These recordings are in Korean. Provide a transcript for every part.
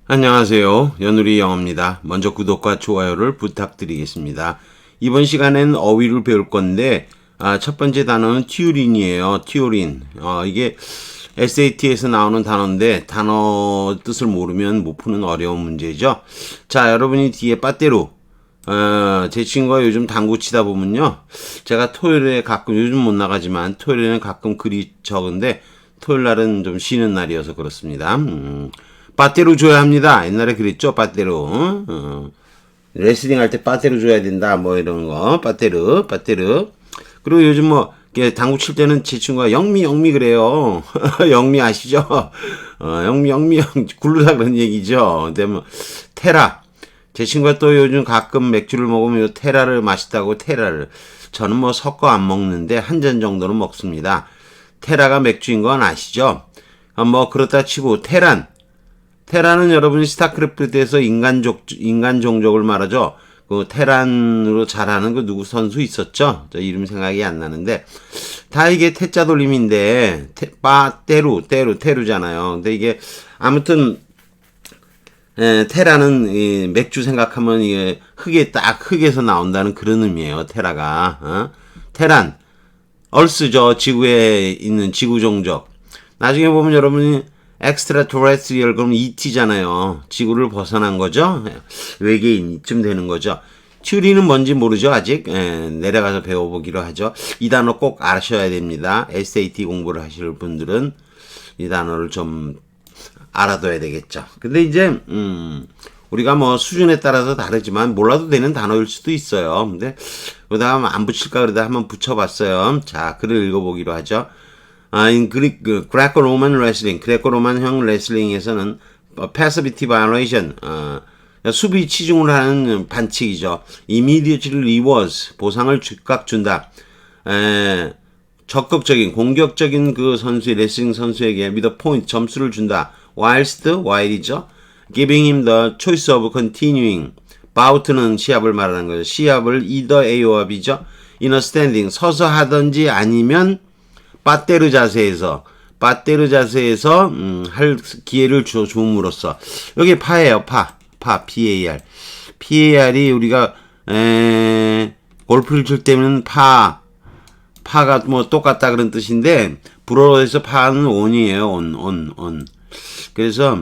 안녕하세요. 연우리 영어입니다. 먼저 구독과 좋아요를 부탁드리겠습니다. 이번 시간엔 어휘를 배울 건데 첫 번째 단어는 튜린이에요. 튜린. 이게 SAT에서 나오는 단어인데 단어 뜻을 모르면 못 푸는 어려운 문제죠. 자, 여러분이 뒤에 빠떼루 제 친구가 요즘 당구 치다 보면요. 제가 토요일에 가끔 요즘 못 나가지만 토요일에는 가끔 글이 적은데 토요일 날은 좀 쉬는 날이어서 그렇습니다. 빠떼루 줘야 합니다. 옛날에 그랬죠, 빠떼루. 레슬링 할 때 빠떼루 줘야 된다, 뭐 이런 거. 빠떼루. 그리고 요즘 뭐, 당구 칠 때는 제 친구가 영미 그래요. 영미 아시죠? 영미, 굴르다 그런 얘기죠. 근데 뭐, 테라. 제 친구가 또 요즘 가끔 맥주를 먹으면 요 테라를 맛있다고 테라를. 저는 뭐 섞어 안 먹는데 한 잔 정도는 먹습니다. 테라가 맥주인 건 아시죠? 뭐, 그렇다 치고, 테란은 여러분이 스타크래프트에서 인간 종족을 말하죠. 그 테란으로 잘하는 그 누구 선수 있었죠? 저 이름 생각이 안 나는데 다 이게 태자 돌림인데 테루잖아요. 근데 이게 아무튼 테라는 이 맥주 생각하면 이게 흙에서 나온다는 그런 의미예요. 테라가 테란 얼스죠. 지구에 있는 지구 종족. 나중에 보면 여러분이 extraterrestrial 그럼 ET잖아요. 지구를 벗어난 거죠. 외계인 이쯤 되는 거죠. 튜리는 뭔지 모르죠. 아직 내려가서 배워보기로 하죠. 이 단어 꼭 아셔야 됩니다. SAT 공부를 하실 분들은 이 단어를 좀 알아둬야 되겠죠. 근데 이제 우리가 뭐 수준에 따라서 다르지만 몰라도 되는 단어일 수도 있어요. 근데 그러다가 안 붙일까 그러다 한번 붙여봤어요. 자, 글을 읽어보기로 하죠. in Greco-Roman wrestling, 그레코로만형 레슬링에서는 passivity violation, 수비 치중을 하는 반칙이죠. immediately rewards, 보상을 즉각 준다. 적극적인, 공격적인 그 선수의 레슬링 선수에게 with a point, 점수를 준다. while이죠. giving him the choice of continuing. bout는 시합을 말하는 거죠. 시합을 either A와 B죠. in a standing, 서서 하든지 아니면 빠떼르 자세에서 할 기회를 줌으로써 여기 파예요. PAR이 우리가 골프를 칠 때는 파가 뭐 똑같다 그런 뜻인데 불어에서 파는 온이에요. 온. 그래서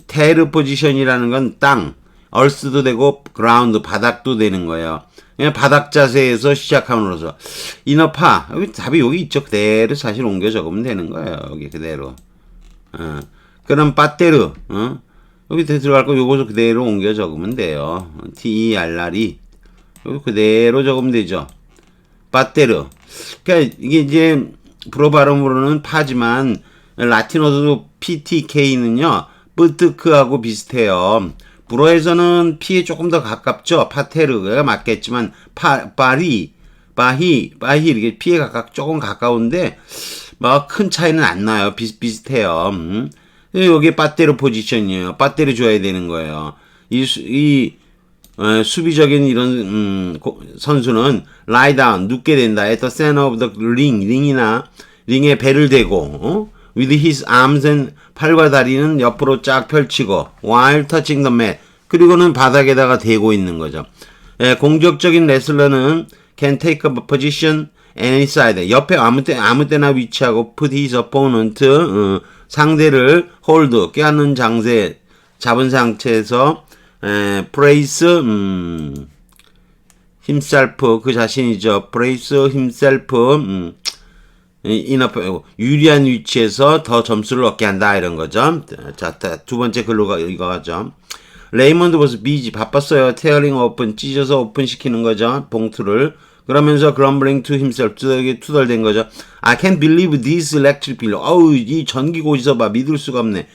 테르 포지션이라는 건 땅, 얼스도 되고 그라운드 바닥도 되는 거예요. 그냥 바닥 자세에서 시작함으로써 이너파 여기 답이 여기 있죠. 그대로 사실 옮겨 적으면 되는 거예요. 여기 그대로. 그럼 빠떼르 여기 들어갈 거 요거 그대로 옮겨 적으면 돼요. TERR이 여기 그대로 적으면 되죠. 빠떼르. 그러니까 이게 이제 불어 발음으로는 파지만 라틴어도 PTK는요 뿌뜨크하고 비슷해요. 불어에서는 P에 조금 더 가깝죠. 파테르가 맞겠지만 바히 이렇게 P에 조금 가까운데 뭐 큰 차이는 안 나요. 비슷해요. 여기 빠테르 포지션이에요. 빠테르 줘야 되는 거예요. 수비적인 이런 선수는 lie down 눕게 된다. at the center of the ring에 배를 대고 with his arms and 팔과 다리는 옆으로 쫙 펼치고 while touching the mat 그리고는 바닥에다가 대고 있는 거죠. 공격적인 레슬러는 can take a position any side 옆에 아무 때나 위치하고 put his opponent 상대를 hold 껴안는 장세 잡은 상태에서 brace himself 그 자신이죠. brace himself 유리한 위치에서 더 점수를 얻게 한다 이런 거죠. 자, 두 번째 글로 이거 가죠. 레이먼드 was busy 바빴어요. tearing open 찢어서 오픈시키는 거죠. 봉투를 그러면서 grumbling to himself 투덜된 거죠. I can't believe this electric bill. 어우 이 전기 고지서 봐 믿을 수가 없네.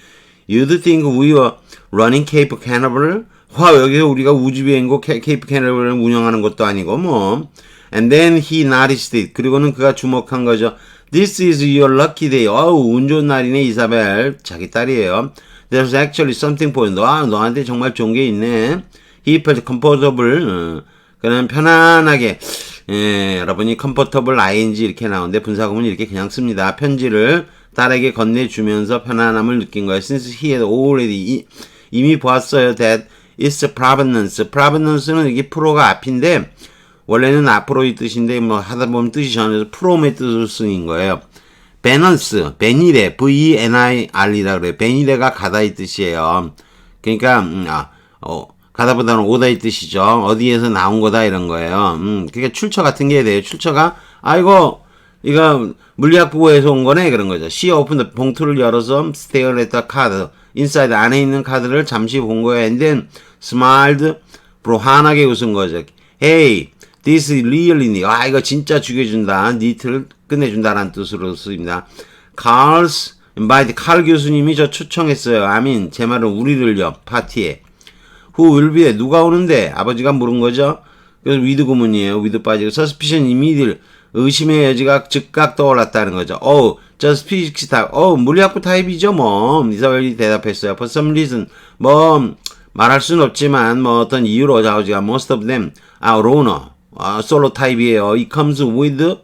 You'd think we were running Cape Canaveral? 와 여기서 우리가 우주비행고 케이프 캐나버를 운영하는 것도 아니고 뭐. And then he noticed it. 그리고는 그가 주목한 거죠. This is your lucky day. 어우, 운 좋은 날이네, 이사벨. 자기 딸이에요. There's actually something for you. 너한테 정말 좋은 게 있네. He felt comfortable. 그는 편안하게. 여러분이 comfortable ing 이렇게 나오는데 분사구문 이렇게 그냥 씁니다. 편지를 딸에게 건네주면서 편안함을 느낀 거예요. Since he had already 이미 보았어요. That it's provenance. provenance는 이게 프로가 앞인데 원래는 앞으로의 뜻인데 뭐 하다 보면 뜻이 전해서 프롬의 뜻으로 쓰인 거예요. 베넌스, 베니레, V-E-N-I-R이라 그래요. 베니레가 가다의 뜻이에요. 그러니까 가다보다는 오다의 뜻이죠. 어디에서 나온 거다 이런 거예요. 그러니까 출처 같은 게 돼요. 출처가 이거 물리학부에서 온 거네 그런 거죠. She opened 봉투를 열어서 stared at the card. inside 안에 있는 카드를 잠시 본 거예요. And then smiled 브로한하게 웃은 거죠. Hey, this really neat. 이거 진짜 죽여준다. neat를 끝내준다라는 뜻으로 쓰입니다. Carl's invite. 칼 교수님이 저 초청했어요. 제 말은 우리를요. 파티에. Who will be? 누가 오는데? 아버지가 물은 거죠. 그래서 with 구문이에요. with 빠지고 suspicion immediate. 의심의 여지가 즉각 떠올랐다는 거죠. just physics type. 물리학부 타입이죠, 뭐. 이사벨이 대답했어요. For some reason. 말할 순 없지만, 어떤 이유로 자우지가 most of them are loner. 솔로 타입이에요. It comes with,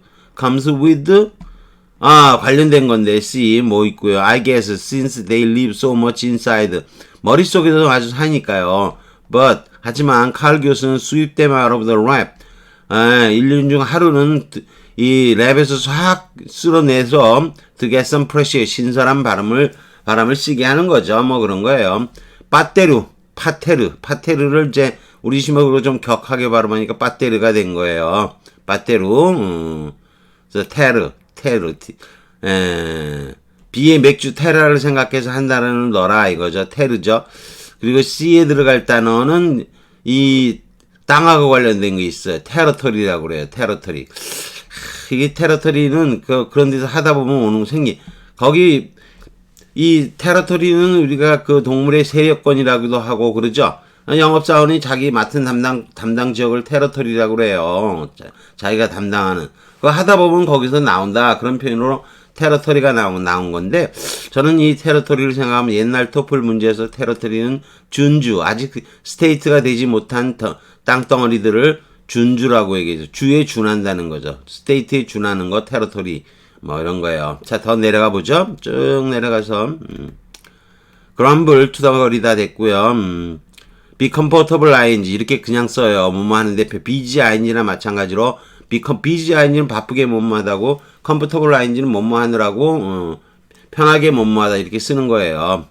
관련된 건데, C, 있고요. I guess, since they live so much inside. 머릿속에서 아주 사니까요. But, 하지만, 칼 교수는 수입된 out of the lab. 1년 중 하루는 이 랩에서 싹 쓸어내서 to get some fresh, 신선한 바람을 쐬게 하는 거죠. 그런 거예요. 파테르를 이제 우리 시목으로 좀 격하게 발음하니까 빠테르가 된 거예요. 빠테르, 그래서 B의 맥주 테라를 생각해서 한 단어는 넣어라 이거죠. 테르죠. 그리고 C에 들어갈 단어는 이 땅하고 관련된 게 있어요. 테러터리라고 그래요. 테러터리. 이게 테러터리는 그런 데서 하다 보면 오는 거기 이 테러터리는 우리가 그 동물의 세력권이라고도 하고 그러죠. 영업사원이 자기 맡은 담당 지역을 테러터리라고 그래요. 자기가 담당하는. 그거 하다 보면 거기서 나온다. 그런 표현으로 테러터리가 나온 건데, 저는 이 테러터리를 생각하면 옛날 토플 문제에서 테러터리는 준주, 아직 스테이트가 되지 못한 땅덩어리들을 준주라고 얘기해서 주에 준한다는 거죠. 스테이트에 준하는 거 테러토리 이런 거예요. 자, 더 내려가 보죠. 쭉 내려가서 grumble 투덜거리다 됐고요. be comfortable ing 이렇게 그냥 써요. 뭐뭐 하는데 busy ing랑 마찬가지로 busy ing는 바쁘게 뭐뭐하다고 comfortable ing는 뭐뭐 하느라고 편하게 뭐뭐하다 이렇게 쓰는 거예요.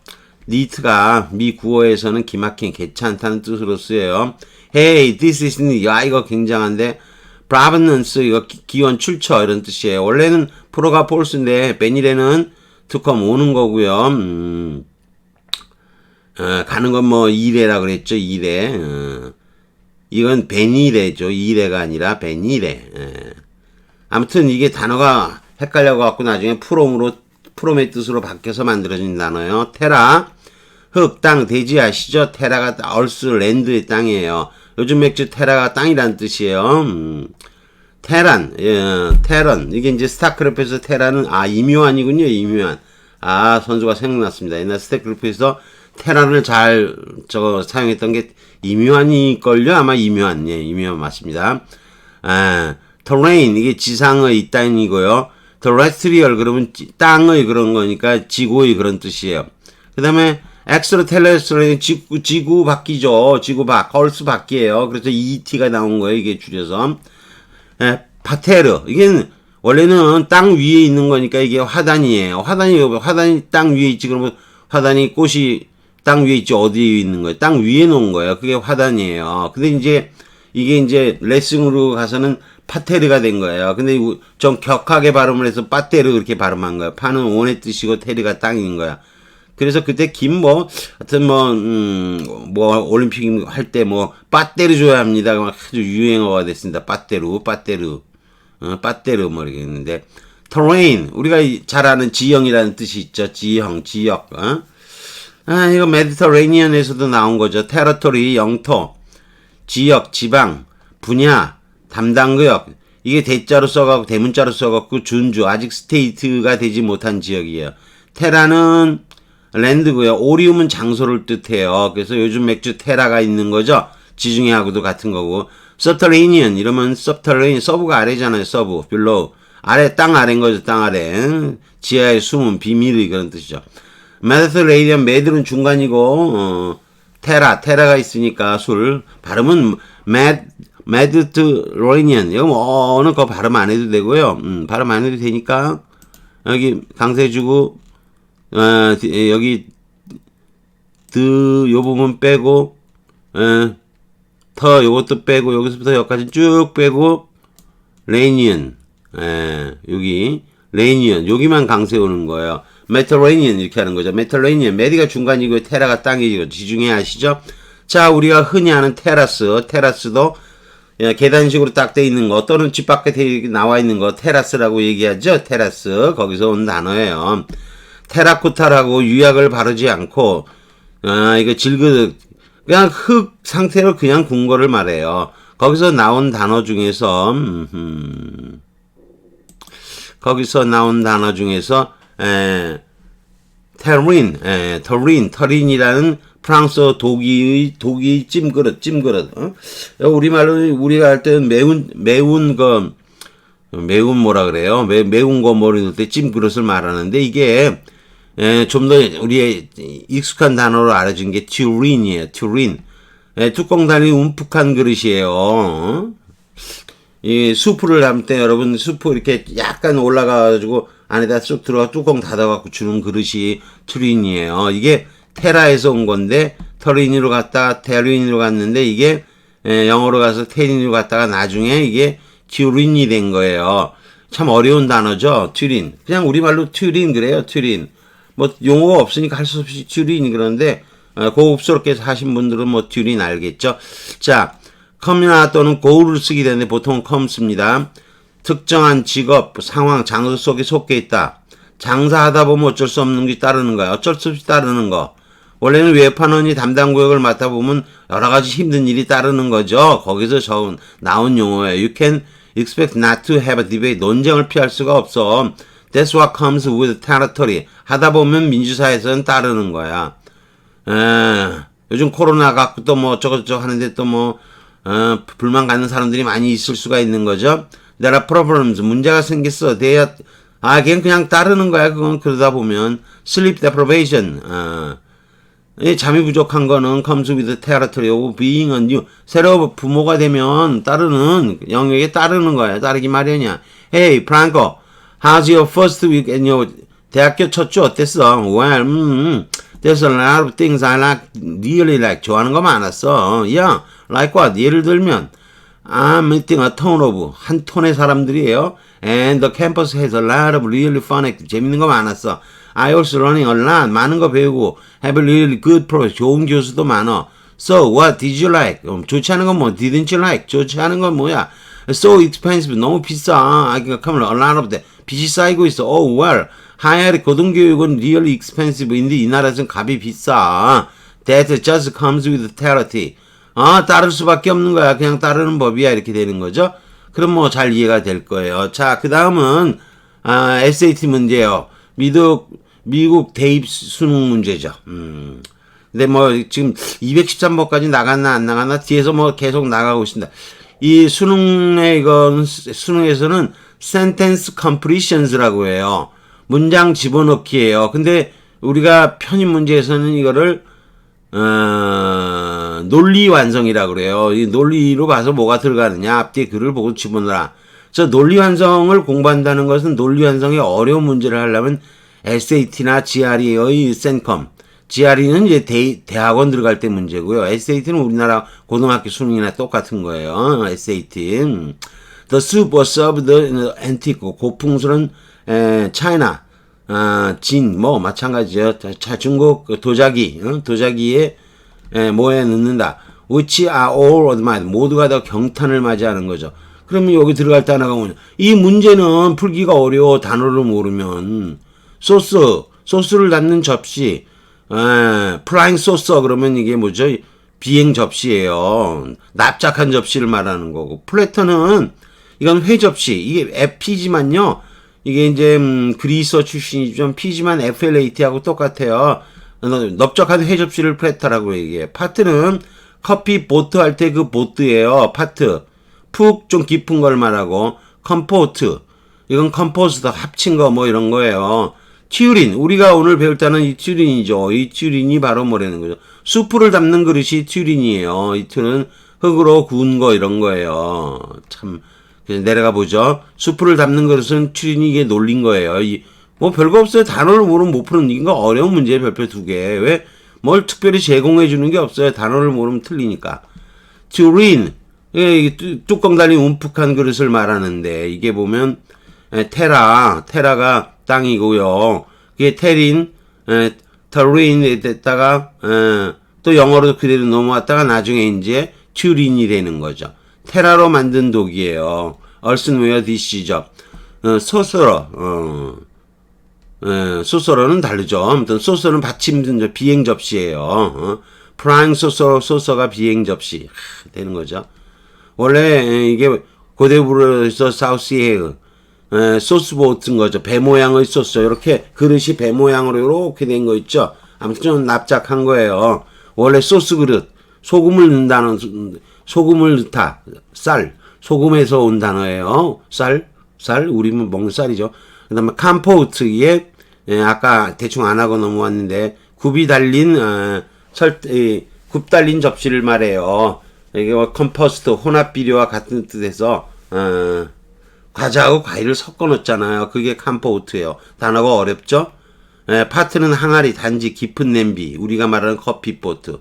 neat가 미 구어에서는 기막힌 괜찮다는 뜻으로 쓰여요. Hey, this is neat. 이거 굉장한데 provenance 이거 기원 출처 이런 뜻이에요. 원래는 프로가 false인데 베니레는 to come 오는 거고요. 가는 건 이레라 그랬죠. 이레. 이건 베니레죠. 이레가 아니라 베니레. 아무튼 이게 단어가 헷갈려 갖고 나중에 프롬의 뜻으로 바뀌어서 만들어진 단어예요. 테라. 흙, 땅, 대지 아시죠? 테라가 얼스 랜드의 땅이에요. 요즘 맥주 테라가 땅이란 뜻이에요. 테란. 이게 이제 스타크래프트에서 테라는 이묘한이군요. 이묘한. 선수가 생각났습니다. 옛날 스타크래프트에서 테란을 잘 사용했던 게 이묘한이걸요. 아마 이묘한. 이묘한 맞습니다. terrain 이게 지상의 땅이고요. terrestrial 그러면 땅의 그런 거니까 지구의 그런 뜻이에요. 그 다음에 extraterrestrial 지구 밖이죠. 지구 밖, 헐스 밖이에요. 그래서 ET가 나온 거예요. 이게 줄여서. 파테르 이게 원래는 땅 위에 있는 거니까 이게 화단이에요. 화단이 땅 위에 있지. 그러면 화단이 꽃이 땅 위에 있지. 어디에 있는 거예요? 땅 위에 놓은 거예요. 그게 화단이에요. 근데 이제 이게 이제 레슨으로 가서는 파테르가 된 거예요. 근데 좀 격하게 발음을 해서 빠테르 그렇게 발음한 거예요. 파는 원의 뜻이고 테르가 땅인 거야. 그래서 그때 하여튼 올림픽 할 때 빠떼르 줘야 합니다. 아주 유행어가 됐습니다. 빠떼르. 이렇게 했는데, terrain, 우리가 잘 아는 지형이라는 뜻이 있죠. 지역. 이거 메디터레니언에서도 나온 거죠. 테러토리, 영토, 지역, 지방, 분야, 담당구역. 이게 대자로 써갖고, 대문자로 써갖고, 준주, 아직 스테이트가 되지 못한 지역이에요. 테라는 랜드고요. 오리움은 장소를 뜻해요. 그래서 요즘 맥주 테라가 있는 거죠. 지중해하고도 같은 거고. subterranean 이러면 subterranean 서브가 아래잖아요. 서브 below 아래 땅 아래인 거죠. 땅 아래 지하에 숨은 비밀의 그런 뜻이죠. 메디터레이니언, 메들은 중간이고 테라가 있으니까 술 발음은 메디터레이니언. 이거 뭐 어느 거 발음 안 해도 되고요. 발음 안 해도 되니까 여기 강세주고 여기 요 부분 빼고 터 요것도 빼고 여기서부터 여기까지 쭉 빼고 레이니언 여기 레이니언 여기만 강세우는 거예요. 메터레이니언 이렇게 하는 거죠. 메터레이니언 메디가 중간이고 테라가 땅이고 지중해 아시죠? 자 우리가 흔히 아는 테라스도 계단식으로 딱 돼 있는 거 또는 집 밖에 나와 있는 거 테라스라고 얘기하죠. 테라스 거기서 온 단어예요. 테라코타라고 유약을 바르지 않고 이거 그냥 흙 상태로 그냥 군 거를 말해요. 거기서 나온 단어 중에서 터린이라는 프랑스어 독이 찜그릇. 우리말로 우리가 할 때는 매운 뭐라 그래요? 매운 거 모를 때 찜그릇을 말하는데 이게 좀 더 우리의 익숙한 단어로 알아진 게 튜린이에요. 튜린. 뚜껑 달린 움푹한 그릇이에요. 이 수프를 담을 때 여러분 수프 이렇게 약간 올라가가지고 안에다 쑥 들어가 뚜껑 닫아갖고 주는 그릇이 튜린이에요. 이게 테라에서 온 건데 터린으로 갔다가 테린으로 갔는데 이게 영어로 가서 테린으로 갔다가 나중에 이게 튜린이 된 거예요. 참 어려운 단어죠. 튜린. 그냥 우리말로 튜린 그래요. 튜린. 뭐 용어가 없으니까 할 수 없이 튜린 그러는데 고급스럽게 사신 분들은 뭐 튜린 알겠죠. 자, 컴이나 또는 go를 쓰게 되는데 보통 컴 씁니다. 특정한 직업, 상황, 장소 속에 속해 있다. 장사하다 보면 어쩔 수 없는 게 따르는 거야. 어쩔 수 없이 따르는 거. 원래는 외판원이 담당 구역을 맡아보면 여러 가지 힘든 일이 따르는 거죠. 거기서 나온 용어예요. You can expect not to have a debate. 논쟁을 피할 수가 없어. That's what comes with territory. 하다 보면 민주사회에서는 따르는 거야. 요즘 코로나 갖고 또 뭐 저거 하는데 또 뭐 불만 갖는 사람들이 많이 있을 수가 있는 거죠. There are problems. 문제가 생겼어. 그냥 따르는 거야. 그건 그러다 보면 sleep deprivation. 잠이 부족한 거는 comes with territory. being a new. 새로 부모가 되면 따르는 영역에 따르는 거야. 따르기 마련이야. Hey, Franco. How's your first week in your 대학교 첫 주 어땠어? Well, there's a lot of things I really like. 좋아하는 거 많았어. Yeah, like what? 예를 들면, I'm meeting a ton of, 한 톤의 사람들이에요. And the campus has a lot of really fun activities. 재밌는 거 많았어. I also learning a lot. 많은 거 배우고, have a really good professor. 좋은 교수도 많아. So, what did you like? 좋지 않은 건 뭐? Didn't you like? 좋지 않은 건 뭐야? So expensive. 너무 비싸. I can come a lot of that. 빚이 쌓이고 있어. Oh, well. 하야리 고등교육은 really expensive인데 이 나라에서는 값이 비싸. That just comes with territory. 따를 수밖에 없는 거야. 그냥 따르는 법이야. 이렇게 되는 거죠. 그럼 뭐 잘 이해가 될 거예요. 자, 그 다음은 SAT 문제예요. 미국 대입 수능 문제죠. 근데 뭐 지금 213번까지 나갔나 안 나갔나 뒤에서 뭐 계속 나가고 있습니다. 이 수능에서는 sentence completions라고 해요. 문장 집어넣기예요. 근데 우리가 편입 문제에서는 이거를 논리 완성이라고 그래요. 이 논리로 봐서 뭐가 들어가느냐 앞뒤에 글을 보고 집어넣어라. 저 논리 완성을 공부한다는 것은 논리 완성의 어려운 문제를 하려면 SAT나 GRE의 센컴. GRE는 이제 대학원 들어갈 때 문제고요. SAT는 우리나라 고등학교 수능이나 똑같은 거예요. SAT. The soup was served antique. 고풍스러운 차이나, 뭐 마찬가지죠. 중국 도자기에 뭐에 넣는다. Which are all admired. 모두가 다 경탄을 맞이하는 거죠. 그러면 여기 들어갈 단어가 뭐냐? 이 문제는 풀기가 어려워. 단어를 모르면. 소스를 담는 접시. 플라잉 소서 그러면 이게 뭐죠? 비행 접시예요. 납작한 접시를 말하는 거고. 플래터는 이건 회 접시. 이게 FP지만요. 이게 이제 그리스 출신이지만 P지만 FLAT하고 똑같아요. 넓적한 회 접시를 플래터라고 얘기해요. 파트는 커피 보트 할 때 그 보트예요. 파트. 푹 좀 깊은 걸 말하고 컴포트. 이건 컴포스트 합친 거 뭐 이런 거예요. 튜린, 우리가 오늘 배울 때는 이 튜린이죠. 이 튜린이 바로 뭐라는 거죠. 수프를 담는 그릇이 튜린이에요. 이 튜는 흙으로 구운 거 이런 거예요. 참 내려가 보죠. 수프를 담는 그릇은 튜린이 이게 놀린 거예요. 뭐 별거 없어요. 단어를 모르면 못 푸는 이거 어려운 문제에 별표 2개. 왜 뭘 특별히 제공해 주는 게 없어요. 단어를 모르면 틀리니까. 튜린, 뚜껑 달린 움푹한 그릇을 말하는데 이게 보면 테라가 땅이고요. 이게 테린, 터린이 됐다가 또 영어로 그대로 넘어왔다가 나중에 이제 튜린이 되는 거죠. 테라로 만든 독이에요. 얼슨웨어 디시죠. 소서로는 다르죠. 아무튼 소서는 받침 비행 접시예요. 프라잉 소서가 비행 접시 되는 거죠. 원래 이게 고대부로에서 사우스웨어 소스보트인 거죠. 배 모양의 소스. 이렇게 그릇이 배 모양으로 이렇게 된 거 있죠. 아무튼 좀 납작한 거예요. 원래 소스 그릇. 소금을 넣다. 쌀. 소금에서 온 단어예요. 쌀. 우리는 먹는 쌀이죠. 그 다음에 컴포트에, 아까 대충 안 하고 넘어왔는데, 굽 달린 접시를 말해요. 이게 컴포스트, 혼합 비료와 같은 뜻에서, 과자하고 과일을 섞어 놓잖아요. 그게 컴포트예요. 단어가 어렵죠? 파트는 항아리, 단지, 깊은 냄비. 우리가 말하는 커피포트.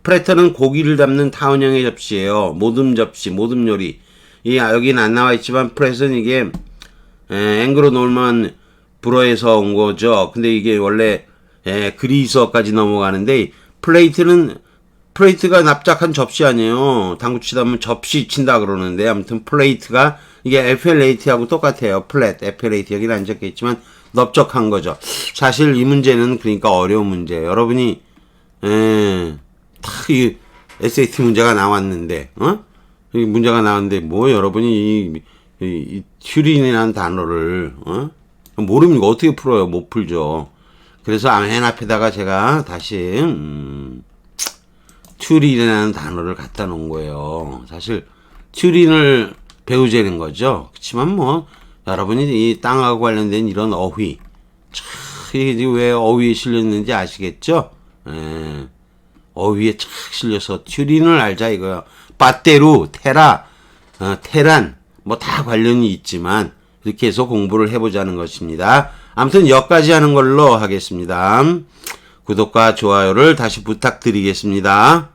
프레터는 고기를 담는 타원형의 접시예요. 모듬 접시, 모듬 요리. 여기는 안 나와 있지만 프렛은 이게 앵그로 놀만 불어에서 온 거죠. 근데 이게 원래 그리스어까지 넘어가는데 플레이트가 납작한 접시 아니에요. 당구 치다 보면 접시 친다 그러는데 아무튼 플레이트가 이게 FLAT하고 똑같아요. 플랫, FLAT 여기는 안 적혀 있지만 넓적한 거죠. 사실 이 문제는 그러니까 어려운 문제예요. 여러분이 딱 이 SAT 문제가 나왔는데 이 문제가 나왔는데 뭐 여러분이 이 튜린이라는 단어를 모르면 이거 어떻게 풀어요? 못 풀죠. 그래서 맨 앞에다가 제가 다시 튜린이라는 단어를 갖다 놓은 거예요. 사실 튜린을 배우자는 거죠. 그렇지만 뭐 여러분이 이 땅하고 관련된 이런 어휘, 이게 왜 어휘에 실렸는지 아시겠죠? 어휘에 착 실려서 튜린을 알자 이거요. 빠떼루, 테란 뭐 다 관련이 있지만 이렇게 해서 공부를 해보자는 것입니다. 아무튼 여기까지 하는 걸로 하겠습니다. 구독과 좋아요를 다시 부탁드리겠습니다.